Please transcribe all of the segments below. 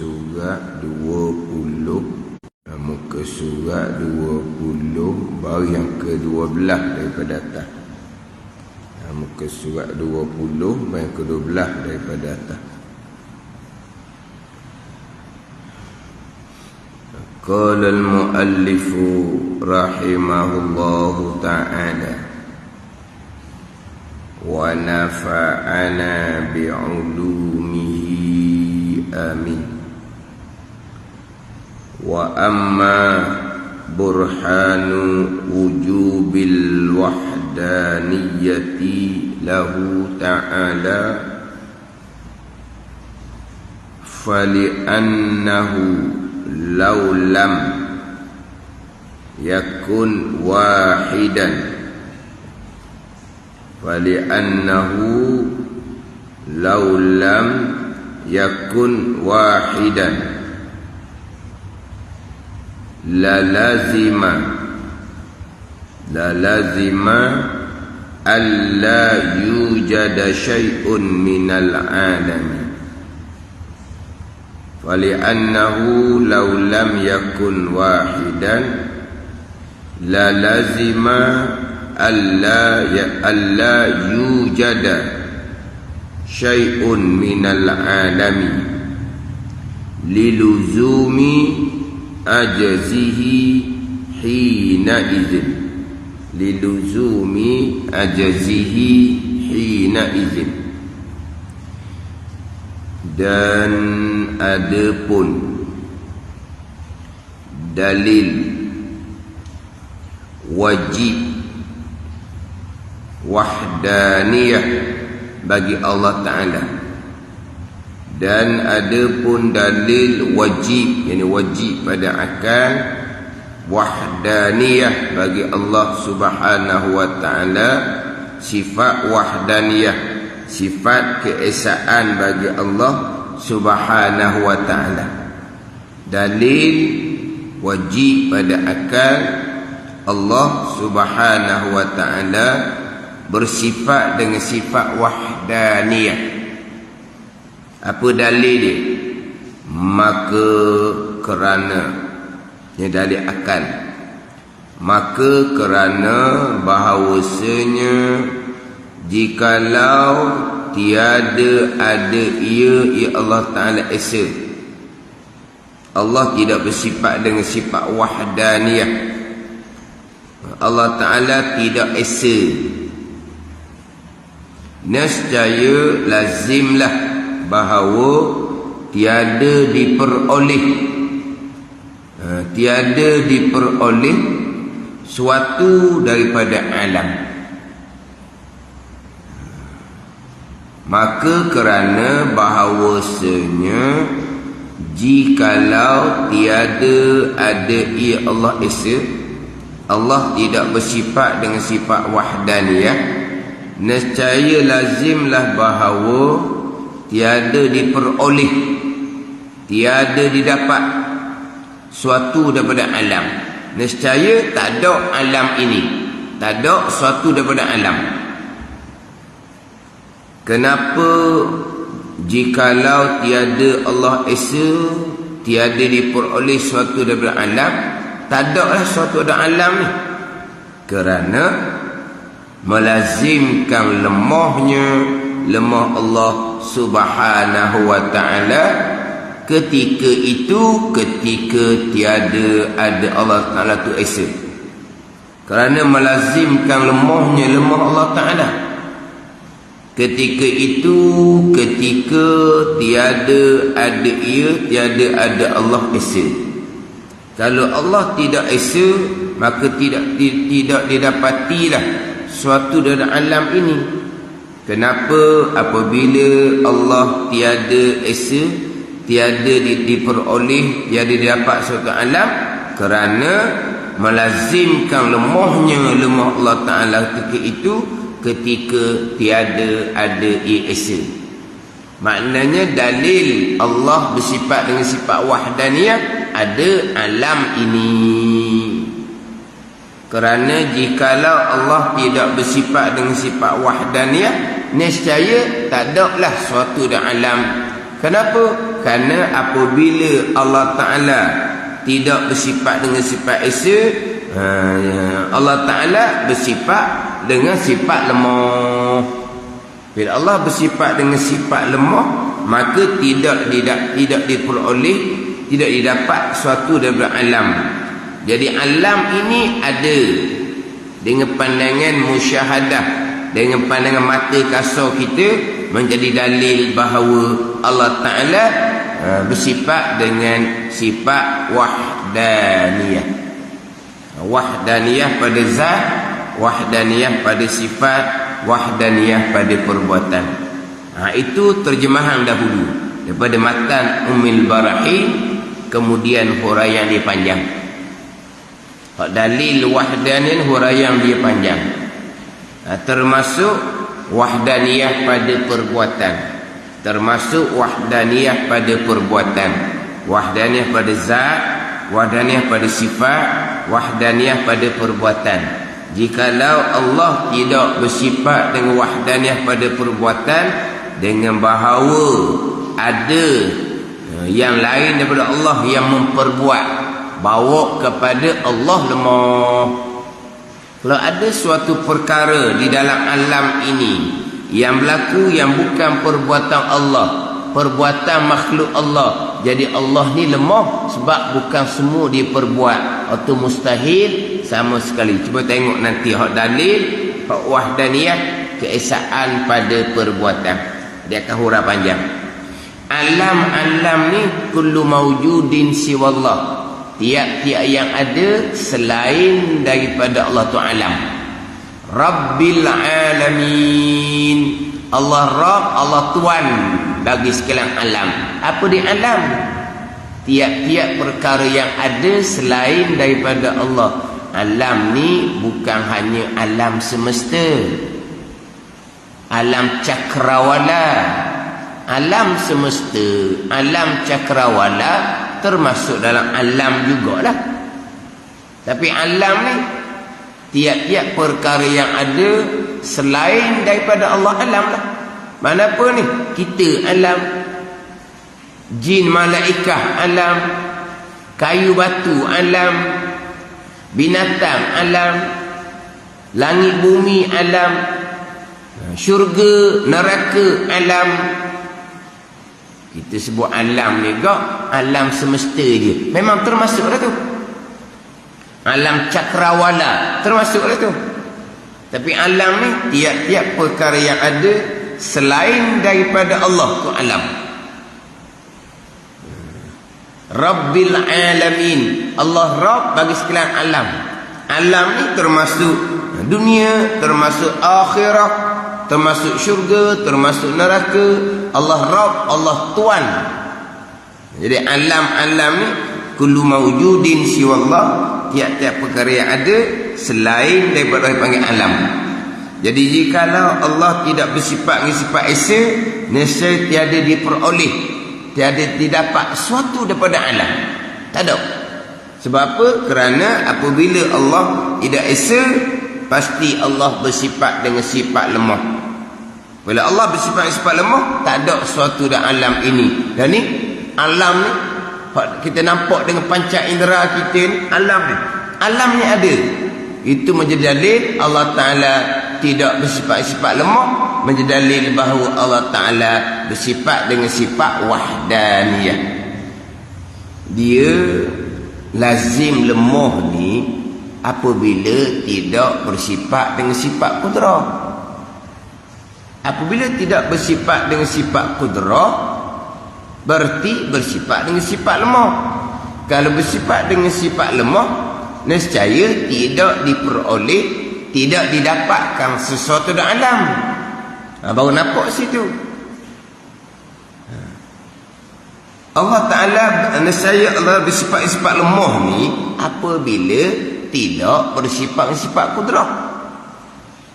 surat 20. Muka surat 20 baris yang ke-12 daripada atas. Muka surat 20 baris yang ke-12 daripada atas. Qala al-muallifu rahimahullahu ta'ala wa nafa'ana bi'ulumihi amin. Wa amma burhanu wujubil wahdaniyati lahu ta'ala fali'annahu law lam yakun wahidan fali'annahu law lam yakun wahidan la lazima alla yujada syai'un minal alami fali'annahu law lam yakun wahidan la lazima alla yujada syai'un minal alami liluzumi ajzihi hina izin liluzumi ajzihi hina izin. Dan adapun dalil wajib wahdaniyah bagi Allah Ta'ala, dan adapun dalil wajib, yani wajib pada akal, wahdaniyah bagi Allah Subhanahu wa Ta'ala, sifat wahdaniyah, sifat keesaan bagi Allah Subhanahu wa Ta'ala. Dalil wajib pada akal, Allah Subhanahu wa Ta'ala bersifat dengan sifat wahdaniyah. Apa dalil dia? Maka kerana, ini dalil akal, maka kerana bahawasanya jikalau tiada ada ia Allah Ta'ala esa, Allah tidak bersifat dengan sifat wahdaniyah, Allah Ta'ala tidak esa, nescaya lazimlah bahawa tiada diperoleh suatu daripada alam. Maka kerana bahawasanya jikalau tiada ada ia Allah esa, Allah tidak bersifat dengan sifat wahdaniyah, nescaya lazimlah bahawa tiada diperoleh, tiada didapat suatu daripada alam. Nescaya tak ada alam ini, tak ada suatu daripada alam. Kenapa jikalau tiada Allah esa, tiada diperoleh suatu daripada alam, tak ada lah suatu daripada alam ni? Kerana melazimkan lemah Allah Subhanahu wa Ta'ala ketika itu, ketika tiada ada Allah Ta'ala tu esa. Kerana melazimkan lemah Allah Ta'ala ketika itu, ketika tiada ada ia, tiada ada Allah esa. Kalau Allah tidak esa, maka tidak didapatilah suatu dari alam ini. Kenapa? Apabila Allah tiada esa, tiada diperoleh, tiada didapat suatu alam, kerana melazimkan lemah Allah Ta'ala ketika itu, ketika tiada ada ia esa. Maknanya dalil Allah bersifat dengan sifat wahdaniyah, ada alam ini. Kerana jikalau Allah tidak bersifat dengan sifat wahdaniyah, nescaya tak ada lah suatu dalam alam. Kenapa? Kerana apabila Allah Ta'ala tidak bersifat dengan sifat esa, Allah Ta'ala bersifat dengan sifat lemah. Bila Allah bersifat dengan sifat lemah, maka tidak diperoleh, tidak didapat suatu daripada alam. Jadi alam ini ada dengan pandangan musyahadah, dengan pandangan mata kasar kita, menjadi dalil bahawa Allah Ta'ala bersifat dengan sifat wahdaniyah. Wahdaniyah pada zat, wahdaniyah pada sifat, wahdaniyah pada perbuatan. Itu terjemahan dahulu daripada matan Ummul Barahin, kemudian huraian dia panjang. Dalil wahdaniyah huraian dia panjang. Termasuk wahdaniyah pada perbuatan, termasuk wahdaniyah pada perbuatan, wahdaniyah pada zat, wahdaniyah pada sifat, wahdaniyah pada perbuatan. Jikalau Allah tidak bersifat dengan wahdaniyah pada perbuatan, dengan bahawa ada yang lain daripada Allah yang memperbuat, bawa kepada Allah lemah. Kalau ada suatu perkara di dalam alam ini yang berlaku yang bukan perbuatan Allah, perbuatan makhluk Allah, jadi Allah ni lemah sebab bukan semua dia perbuat, atau mustahil sama sekali. Cuba tengok nanti hak dalil hak wahdaniyah, keesaan pada perbuatan. Dia akan hurah panjang. Alam-alam ni kullu mawjudin siwallah, tiap-tiap yang ada selain daripada Allah tu alam. Rabbil alamin, Allah Rabb, Allah Tuan bagi sekalian alam. Apa dia alam? Tiap-tiap perkara yang ada selain daripada Allah. Alam ni bukan hanya alam semesta, alam cakrawala. Alam semesta, alam cakrawala termasuk dalam alam jugalah. Tapi alam ni tiap-tiap perkara yang ada selain daripada Allah alam lah. Mana apa ni? Kita alam, jin malaikah alam, kayu batu alam, binatang alam, langit bumi alam, syurga neraka alam. Kita sebut alam ni gak alam semesta je, memang termasuk lah tu. Alam cakrawala termasuk lah tu. Tapi alam ni tiap-tiap perkara yang ada selain daripada Allah tu alam. Rabbil alamin, Allah Rabb bagi sekalian alam. Alam ni termasuk dunia, termasuk akhirat, termasuk syurga, termasuk neraka. Allah Rabb, Allah Tuan. Jadi alam-alam ni kullu mawjudin siwallah, tiap-tiap perkara yang ada selain daripada dipanggil alam. Jadi jikalau Allah tidak bersifat dengan sifat esa, nescaya tiada diperoleh, tiada didapat sesuatu daripada alam. Tak ada. Sebab apa? Kerana apabila Allah tidak esa, pasti Allah bersifat dengan sifat lemah. Bila Allah bersifat dengan sifat lemah, tak ada sesuatu dalam alam ini. Dan ni alam ni kita nampak dengan panca indera kita ni, alam ni ada. Itu menjadi dalil Allah Ta'ala tidak bersifat lemah, menjadi dalil bahawa Allah Ta'ala bersifat dengan sifat wahdaniyah. Dia lazim lemah ni apabila tidak bersifat dengan sifat kudrah. Apabila tidak bersifat dengan sifat kudrah, berarti bersifat dengan sifat lemah. Kalau bersifat dengan sifat lemah, nescaya tidak diperoleh, tidak didapatkan sesuatu dalam alam. Baru nampak situ. Allah Ta'ala, nescaya Allah bersifat lemah ni apabila tidak bersifat dengan sifat kudrah.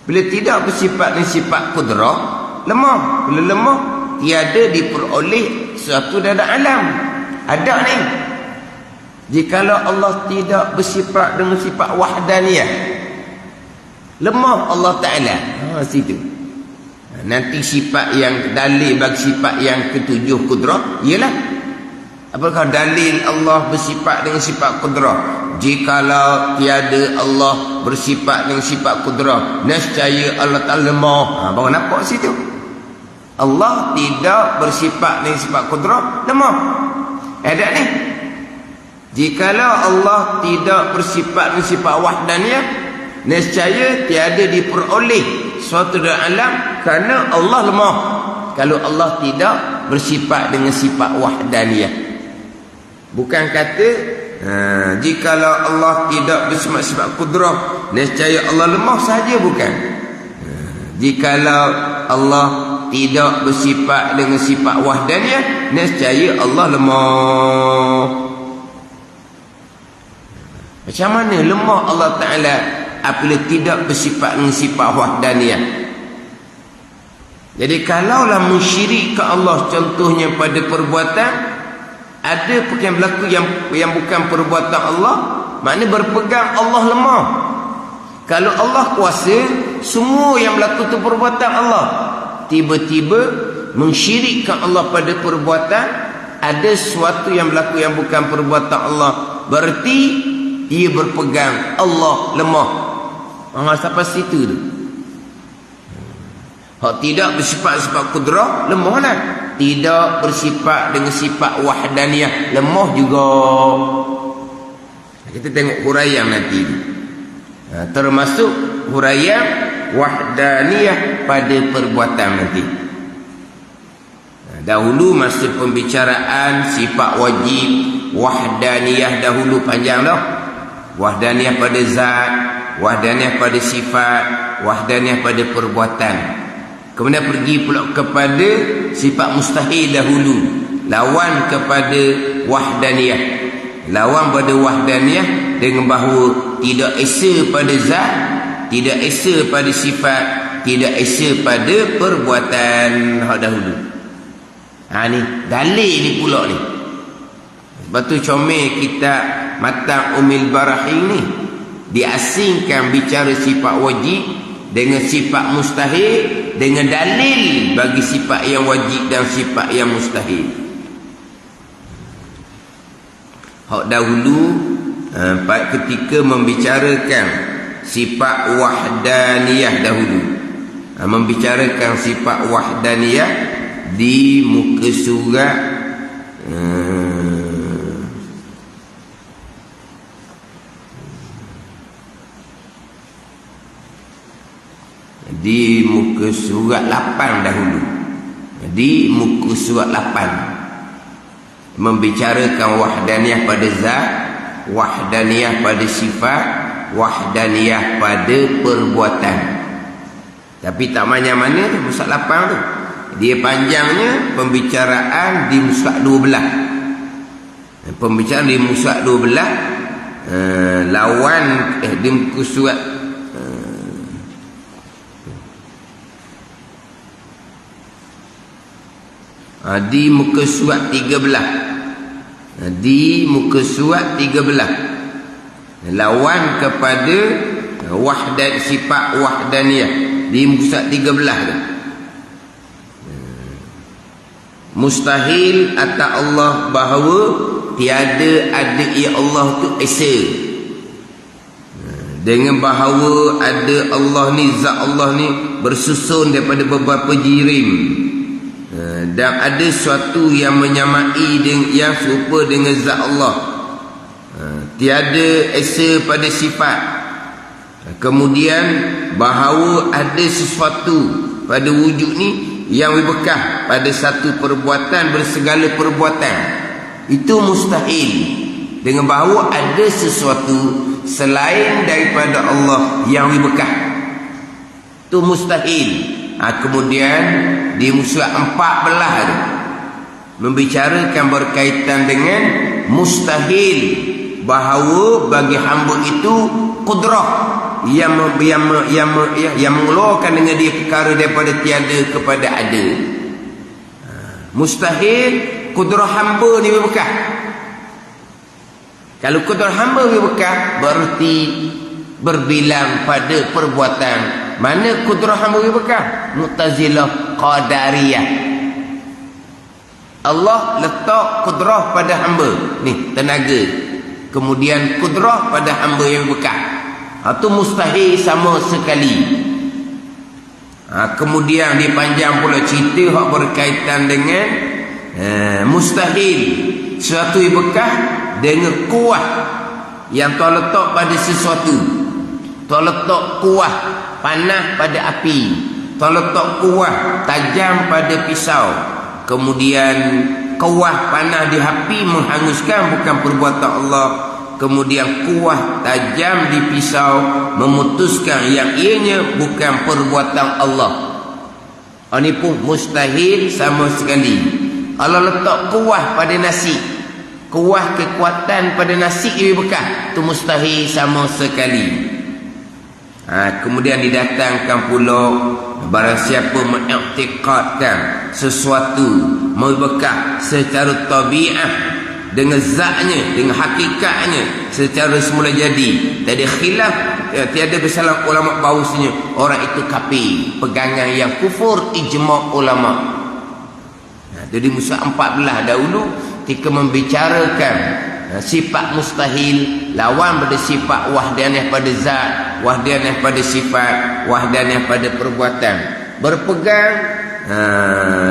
Bila tidak bersifat dengan sifat kudrah, lemah. Bila lemah, tiada diperoleh sesuatu dalam alam. Ada ni. Jikalau Allah tidak bersifat dengan sifat wahdaniyah, lemah Allah Ta'ala. Situ. Nanti sifat yang dalil bagi sifat yang ketujuh kudrah ialah Apakah dalil Allah bersifat dengan sifat kudrah? Jikalau tiada Allah bersifat dengan sifat kudrah, nescaya Allah Ta'ala lemah. Baru nampak situ. Allah tidak bersifat dengan sifat kudrah, lemah. Ada ni. Jikalau Allah tidak bersifat dengan sifat wahdaniyah, nescaya tiada diperoleh suatu dalam alam kerana Allah lemah. Kalau Allah tidak bersifat dengan sifat wahdaniyah. Bukan kata jikalau Allah tidak bersifat kudrah, nescaya Allah lemah saja, bukan. Jikalau Allah tidak bersifat dengan sifat wahdaniyah, nescaya Allah lemah. Macam mana lemah Allah Ta'ala apabila tidak bersifat dengan sifat wahdaniyah? Jadi kalaulah mensyirik ke Allah, contohnya pada perbuatan, ada perkara berlaku yang bukan perbuatan Allah, maknanya berpegang Allah lemah. Kalau Allah kuasa, semua yang berlaku itu perbuatan Allah. Tiba-tiba mensyirikkan Allah pada perbuatan, ada sesuatu yang berlaku yang bukan perbuatan Allah, berarti dia berpegang Allah lemah. Sampai situ tu. Hak tidak bersifat-sifat kudrah, lemah lah. Tidak bersifat dengan sifat wahdaniyah, lemah juga. Kita tengok huraian nanti. Termasuk huraian wahdaniyah pada perbuatan nanti. Dahulu masa pembicaraan sifat wajib, wahdaniyah dahulu panjang dah. Wahdaniyah pada zat, wahdaniyah pada sifat, wahdaniyah pada perbuatan. Kemudian pergi pula kepada sifat mustahil dahulu, lawan kepada wahdaniyah. Lawan pada wahdaniyah dengan bahawa tidak esa pada zat, tidak esa pada sifat, tidak esa pada perbuatan. Hak dahulu. Ni dalil ni pula ni. Sebab tu comel kitab Matan Umil Barahi ni diasingkan bicara sifat wajib dengan sifat mustahil, dengan dalil bagi sifat yang wajib dan sifat yang mustahil. Hak dahulu ketika membicarakan sifat wahdaniyah dahulu, membicarakan sifat wahdaniyah di muka surat di muka surat 8 dahulu. Di muka surat 8 membicarakan wahdaniyah pada zat, wahdaniyah pada sifat, wahdaniyah pada perbuatan. Tapi tak mana-mana tu muka 8 tu. Dia panjangnya pembicaraan di muka 12. Pembicaraan di muka 12 lawan di muka surat di muka surat 13. Di muka surat 13 lawan kepada sifat wahdaniyah di muka surat 13 tu. Mustahil atas Allah bahawa tiada ada ya Allah tu esa. Dengan bahawa ada Allah ni, zat Allah ni bersusun daripada beberapa jirim. Dan ada sesuatu yang menyamai yang serupa dengan zat Allah. Tiada esa pada sifat. Kemudian bahawa ada sesuatu pada wujud ni yang berbekah pada satu perbuatan bersegala perbuatan. Itu mustahil. Dengan bahawa ada sesuatu selain daripada Allah yang berbekah. Itu mustahil. Kemudian di surat 14 tu membicarakan berkaitan dengan mustahil, bahawa bagi hamba itu kudrah yang mengeluarkan dengan dia perkara daripada tiada kepada ada. Mustahil kudrah hamba ni berbekah. Kalau kudrah hamba berbekah, berarti berbilang pada perbuatan. Mana kudrah hamba berbekah? Mu'tazilah Qadariyah. Allah letak kudrah pada hamba. Ni tenaga. Kemudian kudrah pada hamba yang bekal. Itu mustahil sama sekali. Kemudian dipanjang pula cerita hak berkaitan dengan mustahil. Sesuatu yang bekal dengan kuah yang Tuhan letak pada sesuatu. Tuhan letak kuah panah pada api. Tuhan letak kuah tajam pada pisau. Kemudian kuah panah di api menghanguskan, bukan perbuatan Allah. Kemudian kuah tajam di pisau memutuskan yang ianya bukan perbuatan Allah. Ini pun mustahil sama sekali. Allah letak kuah pada nasi, kuah kekuatan pada nasi yang bekal, itu mustahil sama sekali. Kemudian didatangkan pula barang siapa mengiktikadkan sesuatu membekal secara tabiat dengan zatnya, dengan hakikatnya secara semula jadi, tiada khilaf, tiada bersalah ulama bahawasanya orang itu kafir, pegangan yang kufur, ijma' ulama. Jadi Musa 14 dahulu ketika membicarakan sifat mustahil, lawan pada sifat wahdaniyah pada zat, wahdaniyah pada sifat, wahdaniyah pada perbuatan, berpegang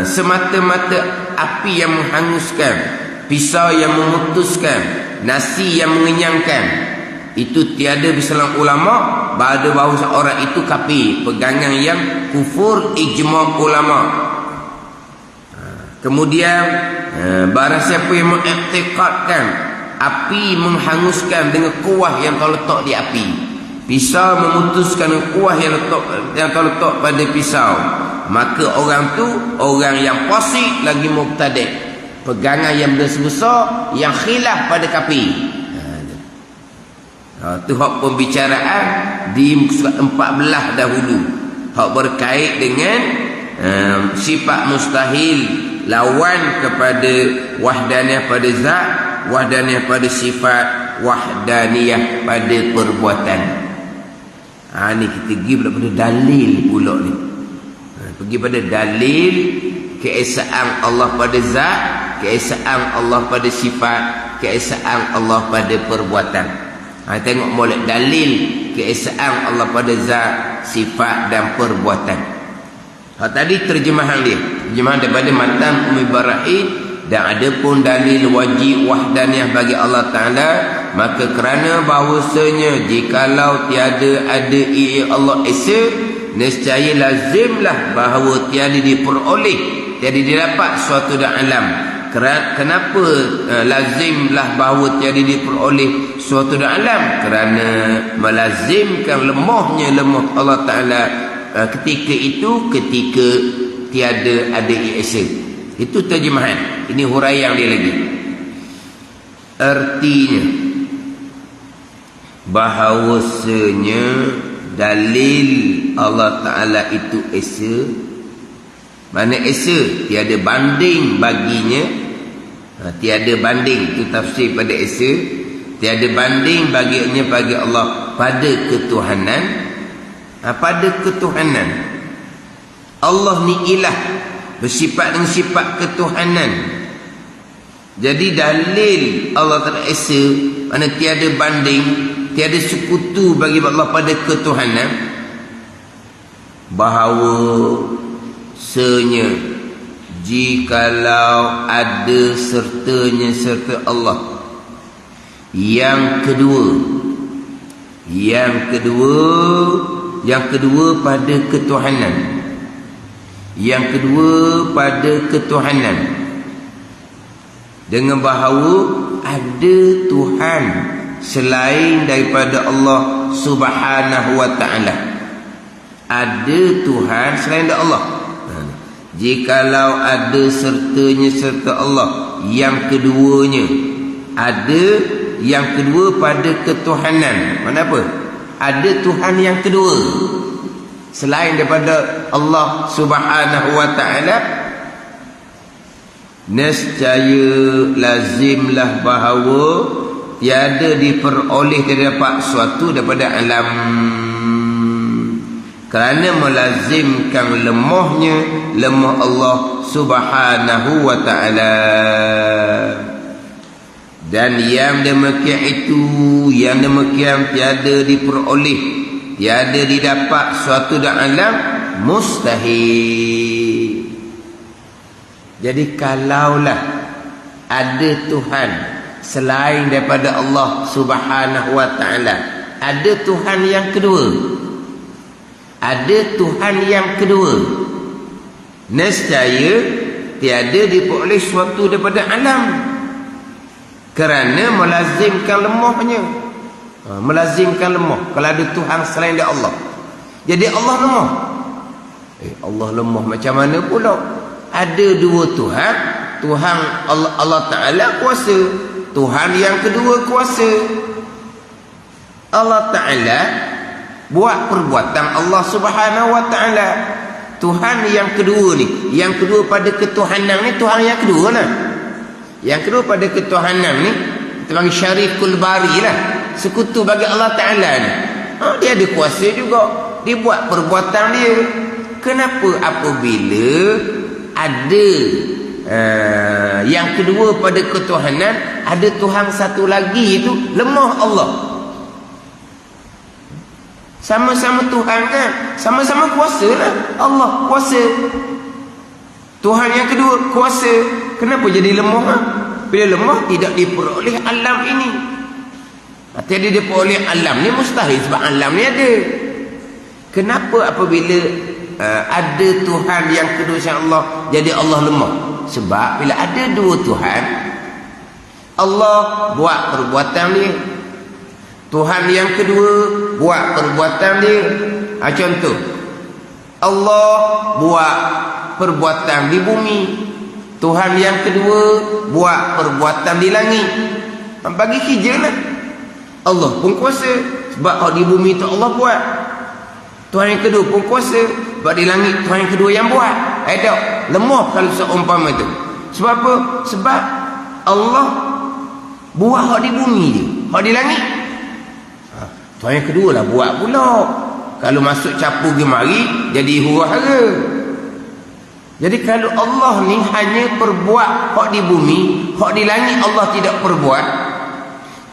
semata-mata api yang menghanguskan, pisau yang memutuskan, nasi yang mengenyangkan. Itu tiada berselang ulama pada bahawa seorang itu kafir, pegangan yang kufur, ijma' ulama. Kemudian barang siapa yang mengiktikadkan api menghanguskan dengan kuah yang Tuhan letak di api, pisau memutuskan dengan kuah yang Tuhan letak pada pisau, maka orang tu orang yang fasik lagi mubtadi', pegangan yang besar yang khilaf pada kafir. Itu hak pembicaraan di surat 14 dahulu, hak berkait dengan sifat mustahil, lawan kepada wahdaniyah pada zat, wahdaniyah pada sifat, wahdaniyah pada perbuatan. Ni kita pergi pada dalil pula ni. Pergi pada dalil keesaan Allah pada zat, keesaan Allah pada sifat, keesaan Allah pada perbuatan. Tengok molek dalil keesaan Allah pada zat, sifat dan perbuatan. Tadi terjemahan dia, terjemahan daripada matan Ummi Baraid. Dan ada pun dalil wajib wahdaniyah bagi Allah Ta'ala, maka kerana bahawasanya jikalau tiada ada ia Allah Esa, nescaya lazimlah bahawa tiada diperoleh, tiada didapat suatu dalam alam. Kenapa lazimlah bahawa tiada diperoleh suatu dalam alam? Kerana melazimkan lemahnya lemah Allah Ta'ala ketika itu, ketika tiada ada ia Esa. Itu terjemahan. Ini huraian dia lagi. Artinya bahawasanya dalil Allah Ta'ala itu Esa. Mana Esa? Tiada banding baginya. Tiada banding. Itu tafsir pada Esa. Tiada banding baginya bagi Allah pada ketuhanan. Pada ketuhanan. Allah ni ilah, bersifat dengan sifat ketuhanan. Jadi dalil Allah Ta'ala Esa, mana tiada banding, tiada sekutu bagi Allah pada ketuhanan, bahawa senya jikalau ada sertanya serta Allah. Yang kedua pada ketuhanan. Yang kedua pada ketuhanan, dengan bahawa ada Tuhan selain daripada Allah Subhanahu wa Ta'ala. Ada Tuhan selain daripada Allah. Jikalau ada sertanya serta Allah, yang keduanya ada, yang kedua pada ketuhanan. Mana apa? Ada Tuhan yang kedua selain daripada Allah Subhanahu wa Ta'ala, nescaya lazimlah bahawa tiada diperoleh, tiada dapat suatu daripada alam. kerana melazimkan lemah Allah Subhanahu wa ta'ala. Dan yang demikian itu, yang demikian tiada diperoleh, tiada didapat suatu dalam alam mustahil. Jadi kalaulah ada Tuhan selain daripada Allah Subhanahu wa ta'ala, ada Tuhan yang kedua, ada Tuhan yang kedua, nescaya tiada diperoleh suatu daripada alam, kerana melazimkan lemahnya. Melazimkan lemah kalau ada Tuhan selain dia Allah. Jadi Allah lemah. Allah lemah macam mana pula? Ada dua Tuhan. Tuhan Allah Ta'ala kuasa, Tuhan yang kedua kuasa. Allah Ta'ala buat perbuatan Allah Subhanahu wa ta'ala. Tuhan yang kedua ni, yang kedua pada ketuhanan ni, Tuhan yang kedua lah. Yang kedua pada ketuhanan ni kita panggil Syarikul Bari lah, sekutu bagi Allah Ta'ala ni. Dia ada kuasa juga, dia buat perbuatan dia. Kenapa apabila ada yang kedua pada ketuhanan, ada Tuhan satu lagi itu lemah Allah? Sama-sama Tuhan kan, sama-sama kuasa lah. Allah kuasa, Tuhan yang kedua kuasa. Kenapa jadi lemah? Bila lemah tidak diperoleh alam ini. Tiada diperoleh alam ni mustahil, sebab alam ni ada. Kenapa apabila ada Tuhan yang kedua selain Allah, jadi Allah lemah? Sebab bila ada dua Tuhan, Allah buat perbuatan dia, Tuhan yang kedua buat perbuatan dia. Contoh, Allah buat perbuatan di bumi, Tuhan yang kedua buat perbuatan di langit. Bagi kerja lah. Allah pun kuasa, sebab di bumi tu Allah buat. Tuhan yang kedua pun kuasa, sebab di langit Tuhan yang kedua yang buat. Tak lemah kalau seumpama tu. Sebab apa? Sebab Allah buat hak di bumi je, hak di langit Tuhan yang kedua lah buat pula. Kalau masuk capu gemari jadi huru-hara. Jadi kalau Allah ni hanya perbuat hak di bumi, hak di langit Allah tidak perbuat.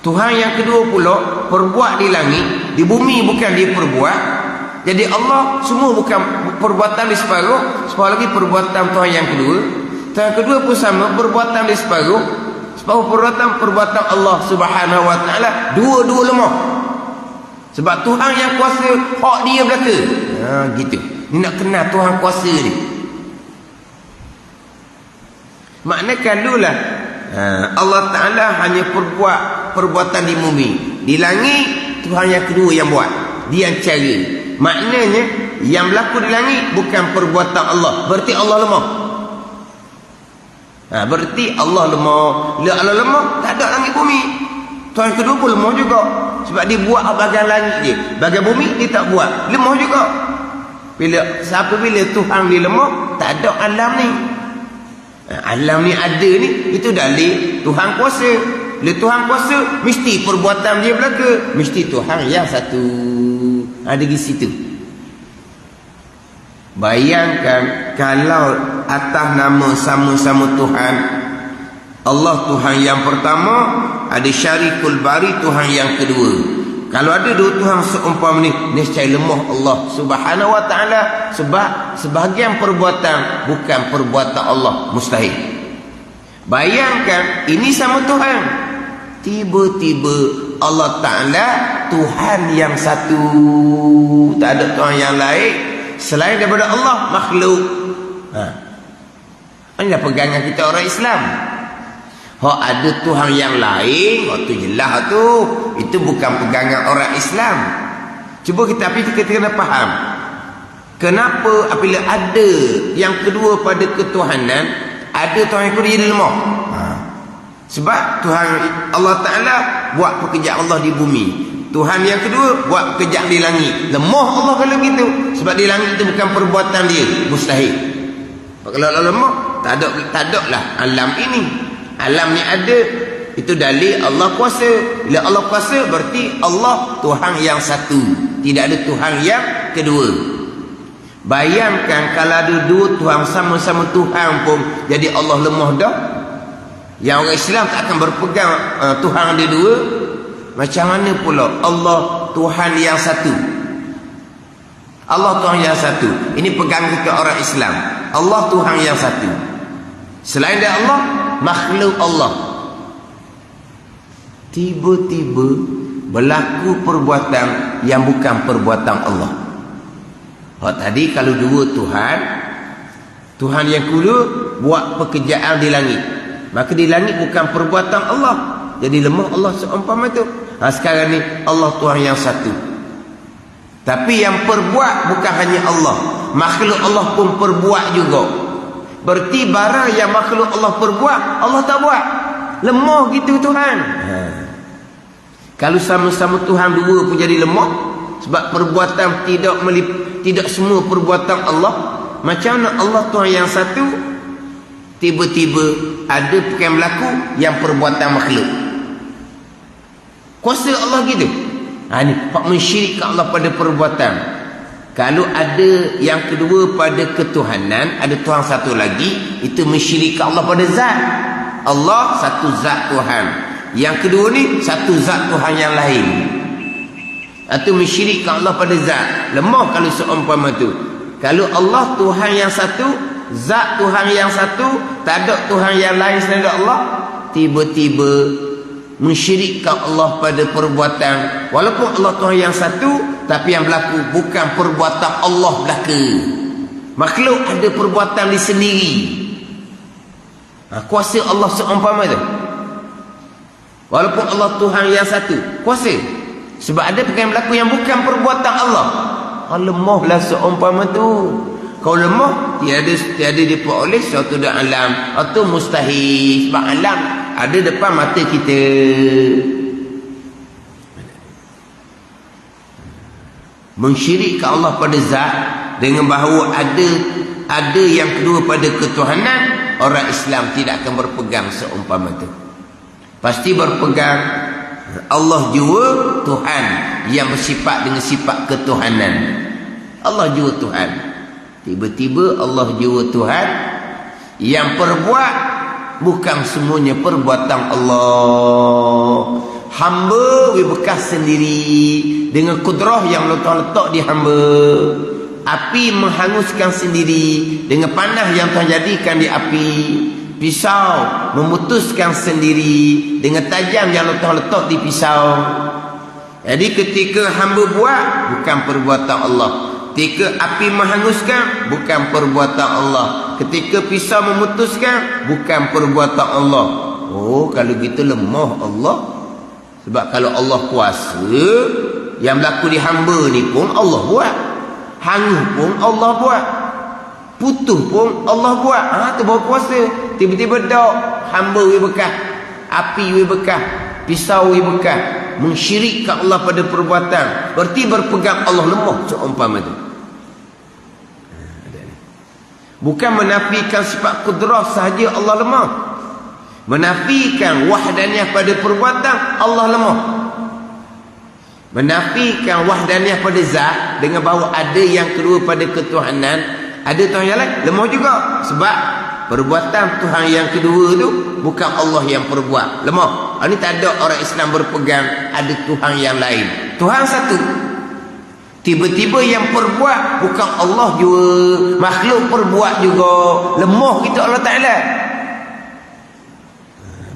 Tuhan yang kedua pula perbuat di langit, di bumi bukan dia perbuat. Jadi Allah semua bukan perbuatan di separuh, separuh lagi perbuatan Tuhan yang kedua. Tuhan yang kedua pun sama, perbuatan di separuh, separuh perbuatan Allah Subhanahu wa ta'ala. Dua-dua lemah. Sebab Tuhan yang kuasa, hak dia belaka. Gitu. Ni nak kenal Tuhan kuasa ni. Makna kalulah Allah Ta'ala hanya perbuat perbuatan di bumi, di langit Tuhan yang kedua yang buat, dia yang cara. Maknanya yang berlaku di langit bukan perbuatan Allah, berarti Allah lemah. Berarti Allah lemah. Bila Allah lemah, tak ada langit bumi. Tuhan yang kedua pun lemah juga, sebab dia buat bahagian langit dia, bahagian bumi dia tak buat, lemah juga. Bila Tuhan dia lemah, tak ada alam ni. Alam ni ada ni, itu dalil Tuhan kuasa. Bila Tuhan kuasa, mesti perbuatan dia belaka, mesti Tuhan yang satu. Ada di situ. Bayangkan kalau atas nama sama-sama Tuhan, Allah Tuhan yang pertama, ada Syarikul Bari Tuhan yang kedua. Kalau ada dua Tuhan seumpama ni, nescaya lemah Allah Subhanahu wa ta'ala. Sebab sebahagian perbuatan bukan perbuatan Allah, mustahil. Bayangkan ini sama Tuhan, tiba-tiba Allah Ta'ala Tuhan yang satu, tak ada Tuhan yang lain selain daripada Allah, makhluk. Inilah pegangan kita orang Islam. Ada Tuhan yang lain, tu jelas tu, itu bukan pegangan orang Islam. Cuba kita kena faham, kenapa apabila ada yang kedua pada ketuhanan, ada Tuhan yang kedua jadi lemah. Sebab Tuhan Allah Ta'ala buat pekerjaan Allah di bumi, Tuhan yang kedua buat pekerjaan di langit. Lemah Allah kalau gitu, sebab di langit itu bukan perbuatan dia, mustahil. Kalau Allah lemah, tak ada lah alam ini. Alam ni ada, itu dalil Allah kuasa. Bila Allah kuasa, berarti Allah Tuhan yang satu, tidak ada Tuhan yang kedua. Bayangkan kalau ada dua Tuhan sama-sama Tuhan pun jadi Allah lemah dah. Yang orang Islam tak akan berpegang Tuhan ada dua. Macam mana pula Allah Tuhan yang satu? Allah Tuhan yang satu. Ini pegang kita orang Islam. Allah Tuhan yang satu. Selain dari Allah, makhluk Allah. Tiba-tiba berlaku perbuatan yang bukan perbuatan Allah. Tadi kalau dua Tuhan, Tuhan yang kedua buat pekerjaan di langit, maka di langit bukan perbuatan Allah, jadi lemah Allah seumpama itu. Sekarang ni Allah Tuhan yang satu, tapi yang perbuat bukan hanya Allah, makhluk Allah pun perbuat juga. Berarti barang yang makhluk Allah perbuat, Allah tak buat. Lemah gitu Tuhan. Kalau sama-sama Tuhan dua pun jadi lemah, sebab perbuatan tidak semua perbuatan Allah. Macam mana Allah Tuhan yang satu, tiba-tiba ada perkara berlaku yang perbuatan makhluk? Kuasa Allah gitu. Ini pak mensyirikkan Allah pada perbuatan. Kalau ada yang kedua pada ketuhanan, ada Tuhan satu lagi, itu mensyirikkan Allah pada zat. Allah satu zat Tuhan, yang kedua ni satu zat Tuhan yang lain. Itu mensyirikkan Allah pada zat. Lemah kalau seumpama tu. Kalau Allah Tuhan yang satu, zat Tuhan yang satu, tak ada Tuhan yang lain selain Allah, tiba-tiba mensyirikkan Allah pada perbuatan. Walaupun Allah Tuhan yang satu, tapi yang berlaku bukan perbuatan Allah belaka. Makhluk ada perbuatan di sendiri. Kuasa Allah seumpama tu. Walaupun Allah Tuhan yang satu, kuasa. Sebab ada perkara yang berlaku yang bukan perbuatan Allah. Lemahlah seumpama tu. Kalau lemah, tiada diperoleh suatu dalam alam. Itu mustahil. Sebab alam ada depan mata kita. Mensyirikkan Allah pada zat dengan bahawa ada yang kedua pada ketuhanan, orang Islam tidak akan berpegang seumpama itu. Pasti berpegang Allah jua Tuhan yang bersifat dengan sifat ketuhanan. Allah jua Tuhan. Tiba-tiba Allah jua Tuhan yang perbuat bukan semuanya perbuatan Allah. Hamba bekas sendiri dengan kudrah yang letak di hamba. Api menghanguskan sendiri dengan panah yang terjadikan di api. Pisau memutuskan sendiri dengan tajam yang letak di pisau. Jadi ketika hamba buat, bukan perbuatan Allah. Ketika api menghanguskan, bukan perbuatan Allah. Ketika pisau memutuskan, bukan perbuatan Allah. Kalau gitu lemah Allah. Sebab kalau Allah kuasa, yang berlaku di hamba ni pun Allah buat. Hangus pun Allah buat. Putus pun Allah buat. Tu baru kuasa. Tiba-tiba dak hamba bekas, api bekas, pisau bekas. Mensyirikkan Allah pada perbuatan, berarti berpegang Allah lemah seumpama itu. Bukan menafikan sifat kudrah sahaja Allah lemah. Menafikan wahdaniyah pada perbuatan, Allah lemah. Menafikan wahdaniyah pada zat dengan bahawa ada yang kedua pada ketuhanan, ada Tuhan yang lain, lemah juga. Sebab perbuatan Tuhan yang kedua tu bukan Allah yang perbuat, lemah. Ini tak ada orang Islam berpegang ada Tuhan yang lain. Tuhan satu. Tiba-tiba yang perbuat bukan Allah juga, makhluk perbuat juga. Lemah gitu Allah Ta'ala.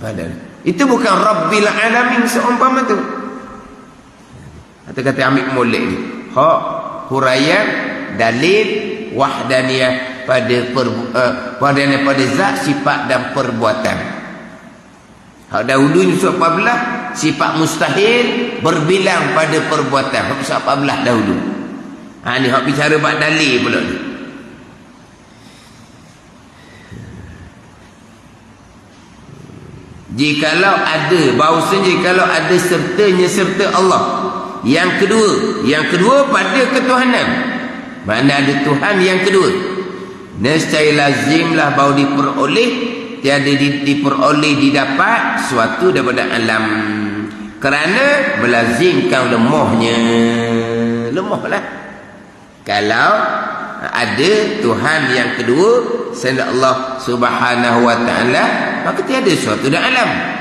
Padahal itu bukan Rabbil Alamin seumpama tu. Kata-kata ambil molek ni. Hak huraian dalil wahdaniyah pada wahdaniyah pada zat, sifat dan perbuatan. Hak dahulu ni surah 14, sifat mustahil berbilang pada perbuatan. Hak surah 14 dahulu. Ni hak bicara bab dalil pula ni. Jikalau ada, bahawasanya jikalau ada sertanya serta Allah. Yang kedua pada ketuhanan. Mana ada Tuhan yang kedua, nescaya lazimlah bahawa diperoleh, tiada diperoleh didapat suatu daripada alam, kerana melazimkan lemahnya. Lemahlah. Kalau ada Tuhan yang kedua selain Allah Subhanahu wa taala, maka tiada sesuatu dalam alam.